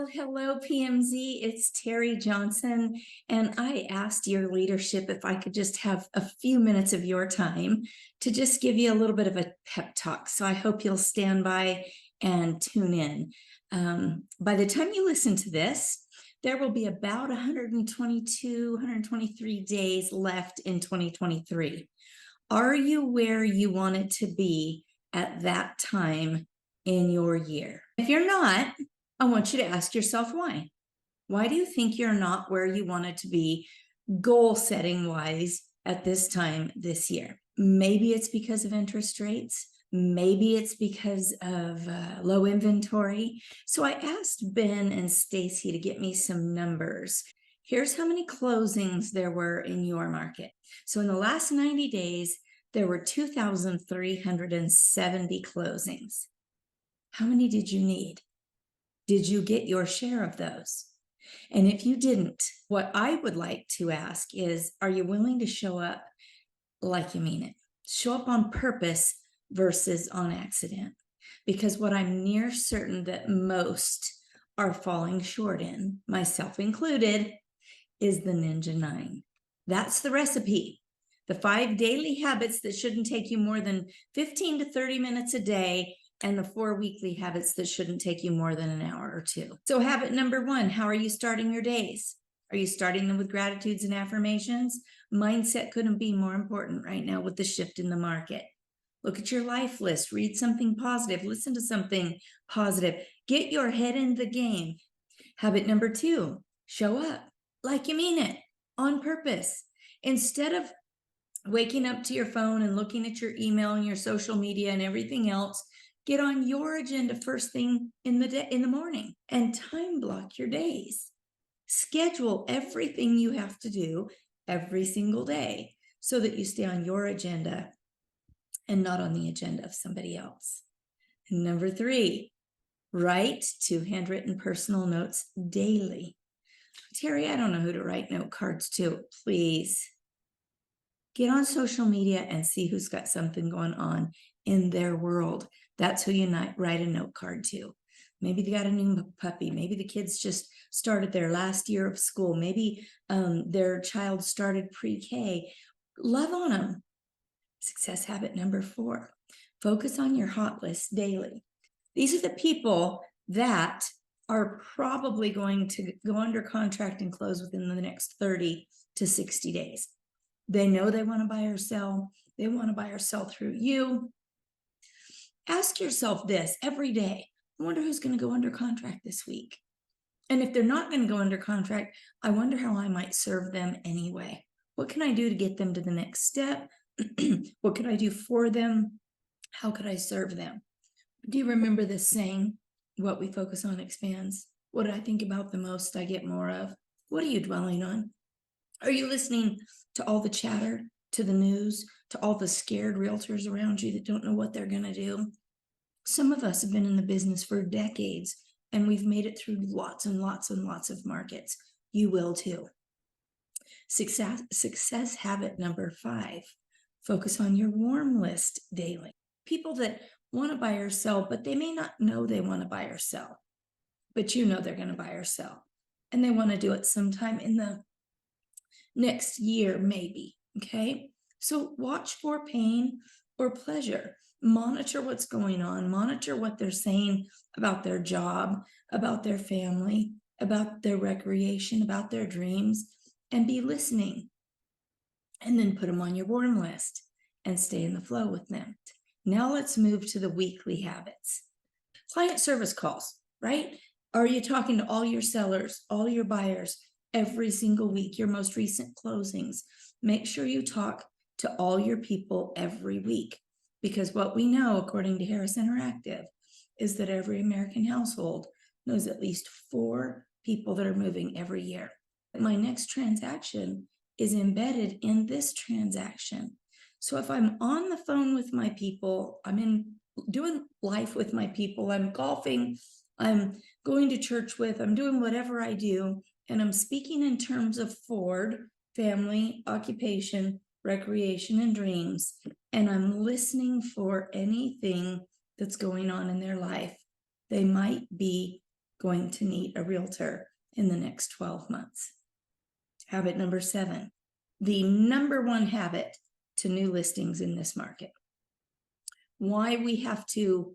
Hello, PMZ. It's Terri Johnson. And I asked your leadership if I could just have a few minutes of your time to just give you a little bit of a pep talk. So I hope you'll stand by and tune in. By the time you listen to this, there will be about 122, 123 days left in 2023. Are you where you wanted to be at that time in your year? If you're not, I want you to ask yourself why. Why do you think you're not where you wanted to be goal setting wise at this time this year? Maybe it's because of interest rates. Maybe it's because of low inventory. So I asked Ben and Stacy to get me some numbers. Here's how many closings there were in your market. So in the last 90 days, there were 2,370 closings. How many did you need? Did you get your share of those? And if you didn't, what I would like to ask is, are you willing to show up like you mean it? Show up on purpose versus on accident. Because what I'm near certain that most are falling short in, myself included, is the Ninja 9. That's the recipe. The 5 daily habits that shouldn't take you more than 15 to 30 minutes a day, and the 4 weekly habits that shouldn't take you more than an hour or two. So habit number 1, how are you starting your days? Are you starting them with gratitudes and affirmations? Mindset couldn't be more important right now with the shift in the market. Look at your life list, read something positive, listen to something positive, get your head in the game. Habit number 2, show up like you mean it, on purpose. Instead of waking up to your phone and looking at your email and your social media and everything else, get on your agenda first thing in the morning and time block your days. Schedule everything you have to do every single day so that you stay on your agenda and not on the agenda of somebody else. And number 3, write 2 handwritten personal notes daily. Terri, I don't know who to write note cards to. Please get on social media and see who's got something going on in their world. That's who you write a note card to. Maybe they got a new puppy. Maybe the kids just started their last year of school. Maybe their child started pre-K. Love on them. Success habit number 4, focus on your hot list daily. These are the people that are probably going to go under contract and close within the next 30 to 60 days. They know they want to buy or sell. They want to buy or sell through you. Ask yourself this every day. I wonder who's going to go under contract this week. And if they're not going to go under contract, I wonder how I might serve them anyway. What can I do to get them to the next step? What could I do for them? How could I serve them? Do you remember this saying, what we focus on expands? What I think about the most, I get more of. What are you dwelling on? Are you listening to all the chatter, to the news, to all the scared realtors around you that don't know what they're going to do? Some of us have been in the business for decades, and we've made it through lots and lots and lots of markets. You will too. Success habit number 5, focus on your warm list daily. People that want to buy or sell, but they may not know they want to buy or sell, but you know they're going to buy or sell, and they want to do it sometime in the next year, maybe. Okay, so watch for pain or pleasure. Monitor what's going on. Monitor what they're saying about their job, about their family, about their recreation, about their dreams, and be listening. And then put them on your warm list and stay in the flow with them. Now let's move to the weekly habits. Client service calls, right? Are you talking to all your sellers, all your buyers, every single week, your most recent closings? Make sure you talk to all your people every week, because what we know, according to Harris Interactive, is that every American household knows at least 4 people that are moving every year. My next transaction is embedded in this transaction. So if I'm on the phone with my people, I'm doing life with my people, I'm golfing, I'm going to church with, I'm doing whatever I do, and I'm speaking in terms of Ford, family, occupation, recreation, and dreams, and I'm listening for anything that's going on in their life. They might be going to need a realtor in the next 12 months. Habit number 7, the number one habit to new listings in this market. Why we have to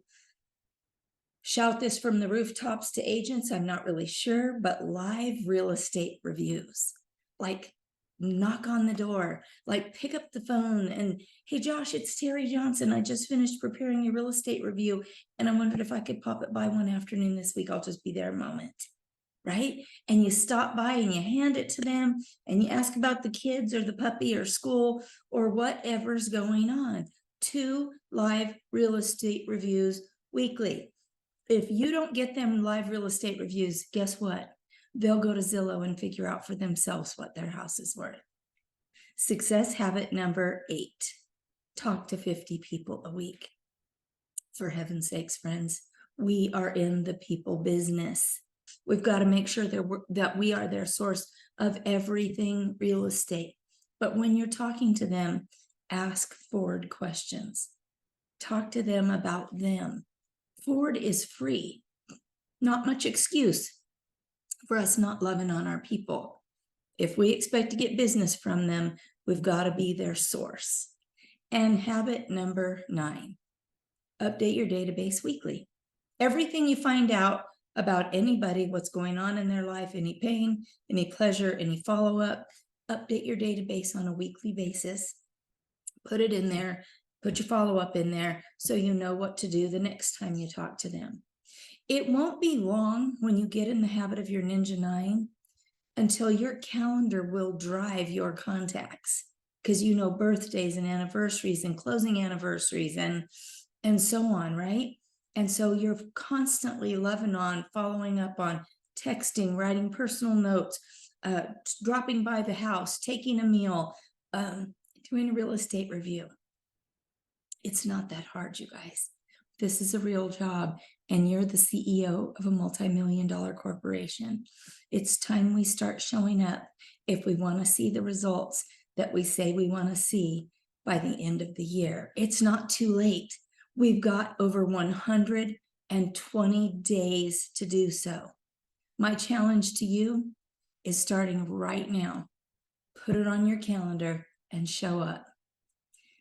shout this from the rooftops to agents, I'm not really sure, but live real estate reviews. Like, knock on the door, like pick up the phone and, hey Josh, it's Terri Johnson. I just finished preparing your real estate review and I wondered if I could pop it by one afternoon this week. I'll just be there a moment. Right? And you stop by and you hand it to them and you ask about the kids or the puppy or school or whatever's going on. 2 live real estate reviews weekly. If you don't get them live real estate reviews, guess what? They'll go to Zillow and figure out for themselves what their house is worth. Success habit number 8, talk to 50 people a week. For heaven's sakes, friends, we are in the people business. We've got to make sure that we are their source of everything real estate. But when you're talking to them, ask forward questions. Talk to them about them. Forward is free. Not much excuse for us not loving on our people. If we expect to get business from them, we've got to be their source. And habit number 9, update your database weekly. Everything you find out about anybody, what's going on in their life, any pain, any pleasure, any follow-up, update your database on a weekly basis. Put it in there, put your follow-up in there so you know what to do the next time you talk to them. It won't be long when you get in the habit of your Ninja 9 until your calendar will drive your contacts, because you know birthdays and anniversaries and closing anniversaries and so on, right? And so you're constantly loving on, following up on, texting, writing personal notes, dropping by the house, taking a meal, doing a real estate review. It's not that hard, you guys. This is a real job, and you're the CEO of a multi-million-dollar corporation. It's time we start showing up if we want to see the results that we say we want to see by the end of the year. It's not too late. We've got over 120 days to do so. My challenge to you is starting right now. Put it on your calendar and show up.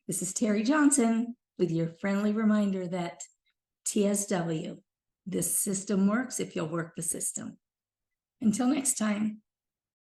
This is Terri Johnson with your friendly reminder that TSW, this system works if you'll work the system. Until next time.